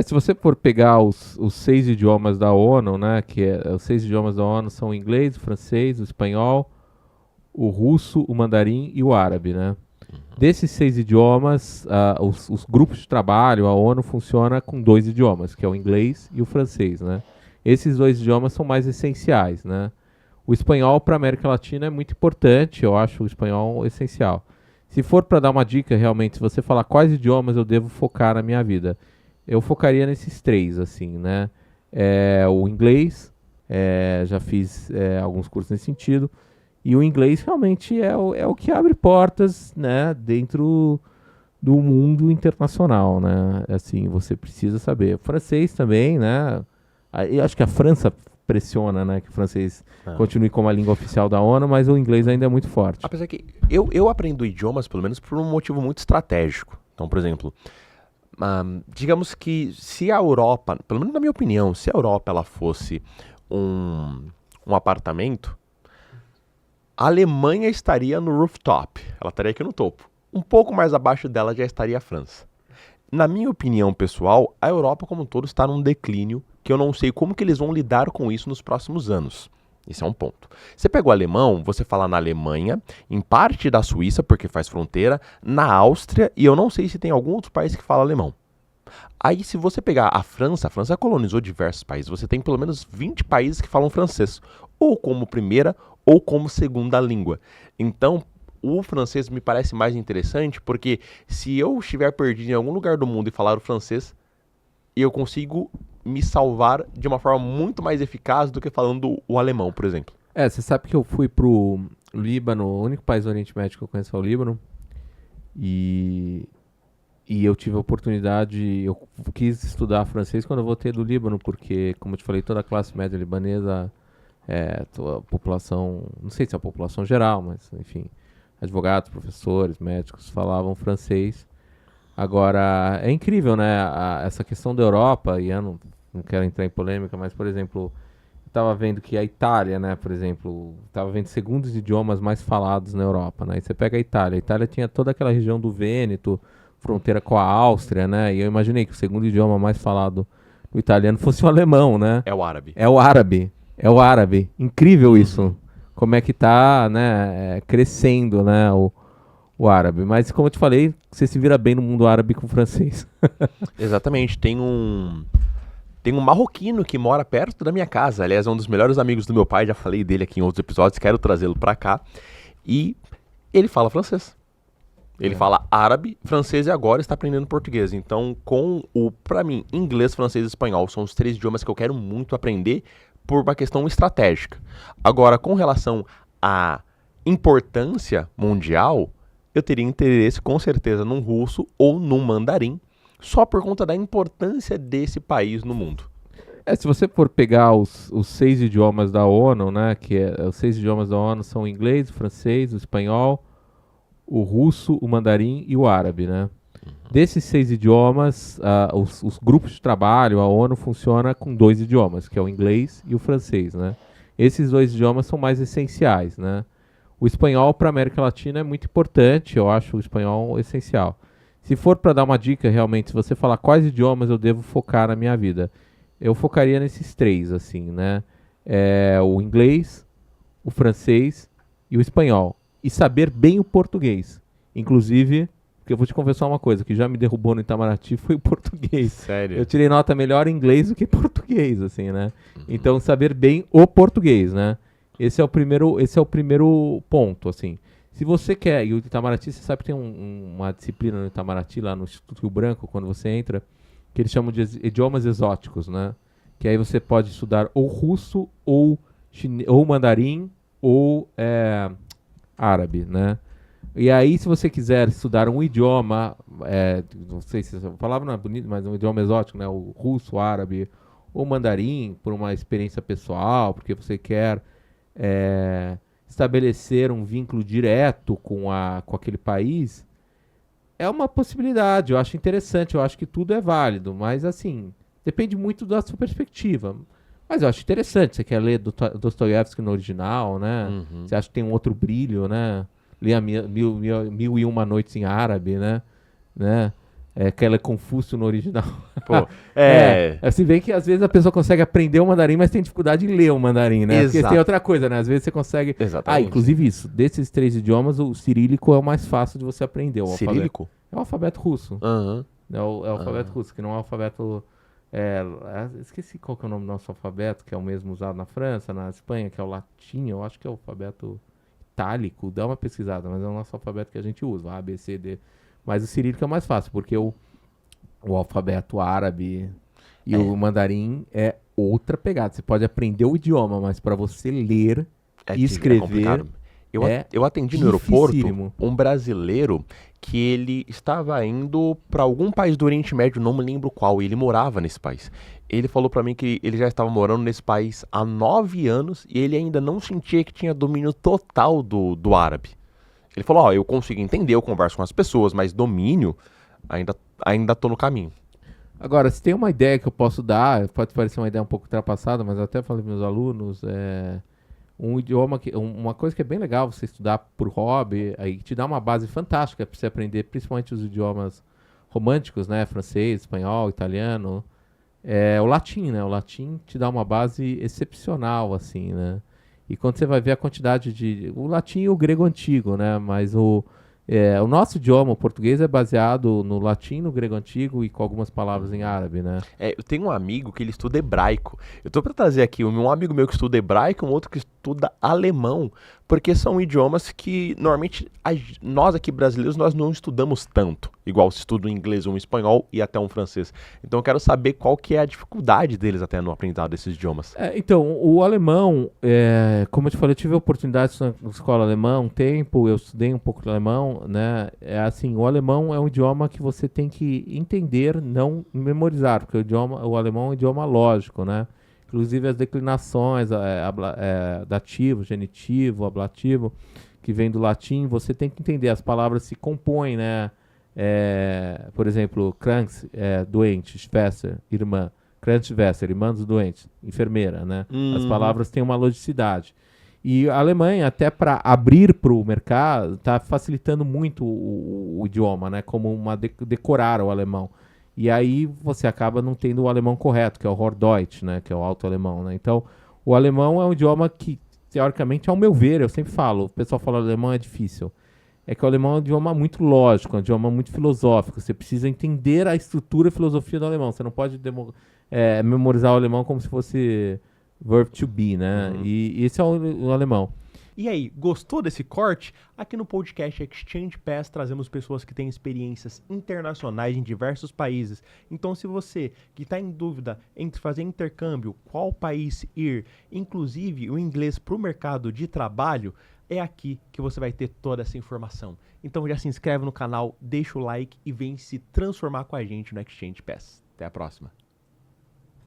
Se você for pegar os 6 idiomas da ONU, né, os 6 idiomas da ONU são o inglês, o francês, o espanhol, o russo, o mandarim e o árabe, né? Desses 6 idiomas, os grupos de trabalho, a ONU funciona com 2 idiomas, que é o inglês e o francês, né? Esses 2 idiomas são mais essenciais, né? O espanhol para a América Latina é muito importante, eu acho o espanhol essencial. Se for para dar uma dica, realmente, se você falar quais idiomas eu devo focar na minha vida, eu focaria nesses 3, assim, né? O inglês, já fiz alguns cursos nesse sentido, e o inglês realmente é o que abre portas, né, dentro do mundo internacional, né? Assim, você precisa saber. O francês também, né? Eu acho que a França pressiona, né, que o francês Ah. continue como a língua oficial da ONU, mas o inglês ainda é muito forte. Apesar que eu aprendo idiomas, pelo menos, por um motivo muito estratégico. Então, por exemplo, digamos que se a Europa, pelo menos na minha opinião, se a Europa ela fosse um apartamento, a Alemanha estaria no rooftop, ela estaria aqui no topo. Um pouco mais abaixo dela já estaria a França. Na minha opinião pessoal, a Europa como um todo está num declínio que eu não sei como que eles vão lidar com isso nos próximos anos. Isso é um ponto. Você pega o alemão, você fala na Alemanha, em parte da Suíça, porque faz fronteira, na Áustria, e eu não sei se tem algum outro país que fala alemão. Aí, se você pegar a França colonizou diversos países. Você tem pelo menos 20 países que falam francês, ou como primeira ou como segunda língua. Então, o francês me parece mais interessante, porque se eu estiver perdido em algum lugar do mundo e falar o francês, eu consigo me salvar de uma forma muito mais eficaz do que falando o alemão, por exemplo. Você sabe que eu fui pro Líbano, o único país do Oriente Médio que eu conheço é o Líbano, e eu tive a oportunidade, eu quis estudar francês quando eu voltei do Líbano, porque, como eu te falei, toda a classe média libanesa, toda a população, não sei se é a população geral, mas, enfim, advogados, professores, médicos falavam francês. Agora, é incrível, né, essa questão da Europa, e eu não quero entrar em polêmica, mas, por exemplo, eu estava vendo que a Itália, né, por exemplo, estava vendo segundos idiomas mais falados na Europa, né, e você pega a Itália tinha toda aquela região do Vêneto, fronteira com a Áustria, né? E eu imaginei que o segundo idioma mais falado no italiano fosse o alemão, né? É o árabe. É o árabe. É o árabe. Incrível isso. Como é que tá, né, crescendo, né, o árabe. Mas como eu te falei, você se vira bem no mundo árabe com o francês. Exatamente. Tem um marroquino que mora perto da minha casa. Aliás, é um dos melhores amigos do meu pai. Já falei dele aqui em outros episódios. Quero trazê-lo pra cá. E ele fala francês. Ele fala árabe, francês e agora está aprendendo português. Então, pra mim, inglês, francês e espanhol são os 3 idiomas que eu quero muito aprender por uma questão estratégica. Agora, com relação à importância mundial, eu teria interesse com certeza num russo ou num mandarim, só por conta da importância desse país no mundo. Se você for pegar os 6 idiomas da ONU, né, os 6 idiomas da ONU são o inglês, o francês, o espanhol, o russo, o mandarim e o árabe, né? Desses 6 idiomas, os grupos de trabalho, a ONU funciona com 2 idiomas, que é o inglês e o francês, né? Esses 2 idiomas são mais essenciais, né? O espanhol para a América Latina é muito importante, eu acho o espanhol essencial. Se for para dar uma dica, realmente, se você falar quais idiomas eu devo focar na minha vida, eu focaria nesses 3, assim, né? O inglês, o francês e o espanhol. E saber bem o português. Inclusive, porque eu vou te confessar uma coisa, que já me derrubou no Itamaraty foi o português. Sério? Eu tirei nota melhor em inglês do que português, assim, né? Então, saber bem o português, né? Esse é o primeiro ponto, assim. Se você quer, e o Itamaraty, você sabe que tem uma disciplina no Itamaraty, lá no Instituto Rio Branco, quando você entra, que eles chamam de idiomas exóticos, né? Que aí você pode estudar ou russo, ou mandarim, ou árabe, né? E aí, se você quiser estudar um idioma, não sei se a palavra não é bonita, mas um idioma exótico, né? O russo, o árabe, ou mandarim, por uma experiência pessoal, porque você quer estabelecer um vínculo direto com aquele país, é uma possibilidade. Eu acho interessante, eu acho que tudo é válido, mas assim, depende muito da sua perspectiva. Mas eu acho interessante, você quer ler Dostoiévski no original, né? Você acha que tem um outro brilho, né? Ler Mil e Uma Noites em Árabe, né? que ela é Confúcio no original. Pô, Se bem que às vezes a pessoa consegue aprender o mandarim, mas tem dificuldade em ler o mandarim, né? Porque tem outra coisa, né? Às vezes você consegue... Exatamente. Inclusive isso. Desses 3 idiomas, o cirílico é o mais fácil de você aprender. Cirílico? É o alfabeto russo. Aham. É o alfabeto russo, que não é o alfabeto... esqueci qual que é o nome do nosso alfabeto, que é o mesmo usado na França, na Espanha, que é o latim. Eu acho que é o alfabeto itálico. Dá uma pesquisada, mas é o nosso alfabeto que a gente usa. A, B, C, D... Mas o cirílico é mais fácil, porque o alfabeto árabe e o mandarim é outra pegada. Você pode aprender o idioma, mas para você ler e escrever eu atendi no aeroporto um brasileiro que ele estava indo para algum país do Oriente Médio, não me lembro qual, e ele morava nesse país. Ele falou para mim que ele já estava morando nesse país há 9 anos e ele ainda não sentia que tinha domínio total do árabe. Ele falou, eu consigo entender, eu converso com as pessoas, mas domínio, ainda tô no caminho. Agora, se tem uma ideia que eu posso dar, pode parecer uma ideia um pouco ultrapassada, mas eu até falei para meus alunos, um idioma, uma coisa que é bem legal você estudar por hobby, aí te dá uma base fantástica para você aprender, principalmente os idiomas românticos, né? Francês, espanhol, italiano, é o latim, né? O latim te dá uma base excepcional, assim, né? E quando você vai ver a quantidade o latim e o grego antigo, né? Mas o nosso idioma, o português, é baseado no latim, no grego antigo e com algumas palavras em árabe, né? Eu tenho um amigo que ele estuda hebraico. Eu tô para trazer aqui um amigo meu que estuda hebraico, um outro que estuda alemão, porque são idiomas que normalmente nós aqui brasileiros nós não estudamos tanto, igual se estuda um inglês, um espanhol e até um francês. Então eu quero saber qual que é a dificuldade deles até no aprendizado desses idiomas. Então, o alemão, como eu te falei, eu tive a oportunidade de estudar na escola alemã um tempo, eu estudei um pouco de alemão, né? O alemão é um idioma que você tem que entender, não memorizar, porque o alemão é um idioma lógico, né? Inclusive as declinações, dativo, genitivo, ablativo, que vem do latim, você tem que entender, as palavras se compõem, né? Por exemplo, krank, doente, Schwester, irmã, Krankenschwester, irmã dos doentes, enfermeira, né? As palavras têm uma logicidade. E a Alemanha, até para abrir para o mercado, está facilitando muito o idioma, né? Como decorar o alemão. E aí você acaba não tendo o alemão correto, que é o Hochdeutsch, né? Que é o alto alemão, né? Então, o alemão é um idioma que, teoricamente, ao meu ver, eu sempre falo, o pessoal fala que o alemão é difícil. É que o alemão é um idioma muito lógico, é um idioma muito filosófico. Você precisa entender a estrutura e filosofia do alemão. Você não pode memorizar o alemão como se fosse verb to be, né? E esse é o alemão. E aí, gostou desse corte? Aqui no podcast Exchange Pass trazemos pessoas que têm experiências internacionais em diversos países. Então, se você que está em dúvida entre fazer intercâmbio, qual país ir, inclusive o inglês para o mercado de trabalho, é aqui que você vai ter toda essa informação. Então já se inscreve no canal, deixa o like e vem se transformar com a gente no Exchange Pass. Até a próxima.